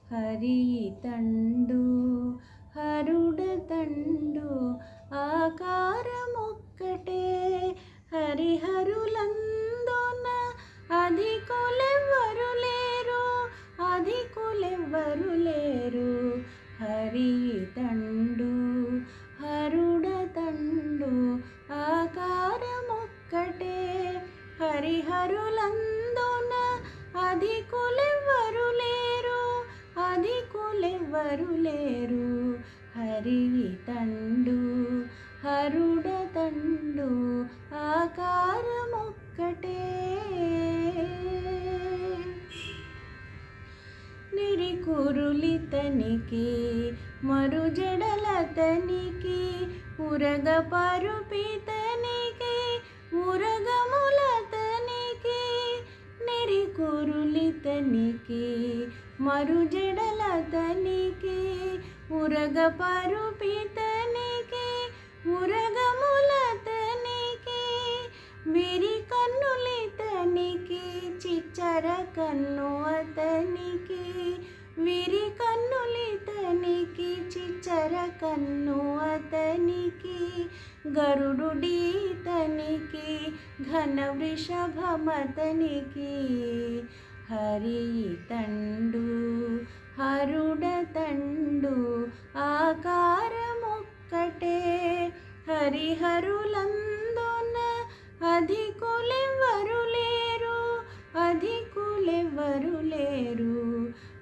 హరి తండు హరుడతండు ఆకారమొక్కటే హరిహరులందున అధికులెవ్వరు లేరు అధికులెవ్వరు లేరు హరి తండు హరుడతండు ఆకారమొక్కటే హరిహరులందున అధికులెవ్వరు లేరు అధికులెవ్వరు లేరు హరి తండు హరుడతండు ఆకారమొక్కటే నిరికురులితనికి మరుజడలతనికి ఉరగ పరుపితనికి ఉరగములతనికి నిరికురులితనికి మరుజడలతనికి ఉరగ పరుపితనికి ఉరగములతనికి విరి కన్నులితనికి చిచ్చర కన్ను అతనికి విరి కన్నులితనికి చిచ్చర కన్ను అతనికి గరుడుడీతనికి ఘన వృషభమతనికి హరి తండు హరుడతండు ఆకారమొక్కటే హరిహరులందున అధికులెవ్వరు లేరు అధికులెవ్వరు లేరు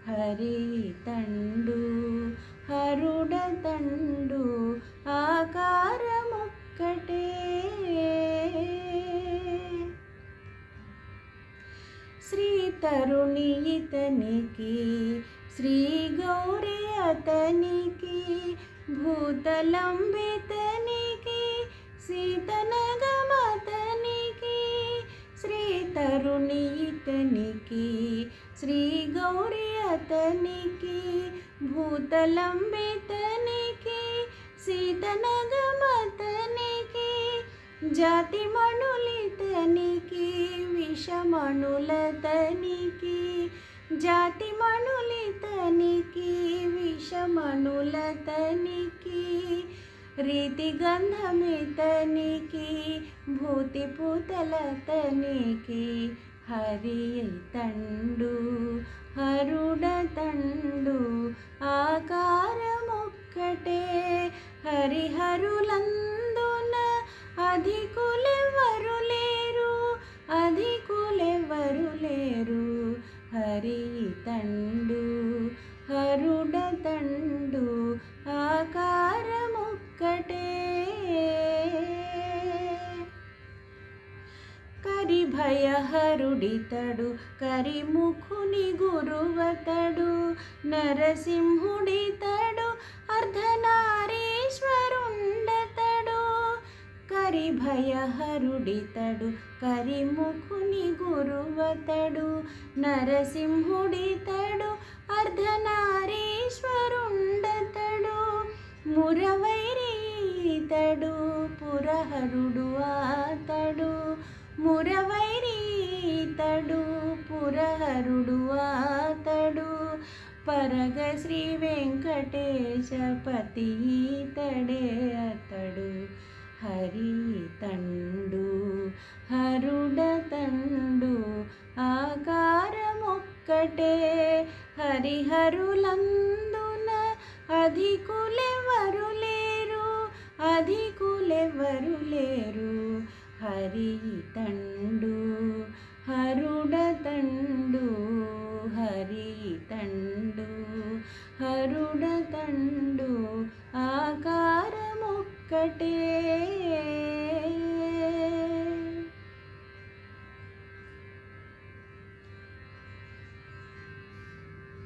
హరి తండు హరుడతండు ఆకారమొక్కటే శ్రీ తరుణి ఇతనికి శ్రీ గౌరి అతనికి భూతలంబితనికి సీతనగమతనికి శ్రీ తరుణి ఇతనికి శ్రీ గౌరి అతనికి భూతలంబితనికి సీతనగమతనికి జాతి మణులితనికి విషమణులతనికి జాతి మణులితనికి విషమణులతనికి రీతి గంధమితనికి భూతి పూతలతనికి హరి తండు హరుడతండు ఆకారమొక్కటే హరిహరులందున అధికులెవ్వరు లేరు అధికులెవ్వరు లేరు హరి తండు హరుడతండు ఆకారమొక్కటే కరిభయహరుడితడు కరిముఖుని గురువతడు నరసింహుడితడు అర్ధనారీశ్వరుండతడు కరిభయహరుడితడు కరిముఖుని గురువతడు నరసింహుడితడు అర్ధనారీశ్వరుండతడు మురవైరీతడు పురహరుడు ఆతడు మురవైరీతడు పురహరుడు ఆతడు పరగ శ్రీ వెంకటేశపతి ఈతడే అతడు హరి తండు హరుడతండు ఆకారమొక్కటే హరిహరులందున అధికులెవ్వరు లేరు అధికులెవ్వరు లేరు హరి తండు హరుడతండు హరి తండు హరుడతండు ఆకారమొక్కటే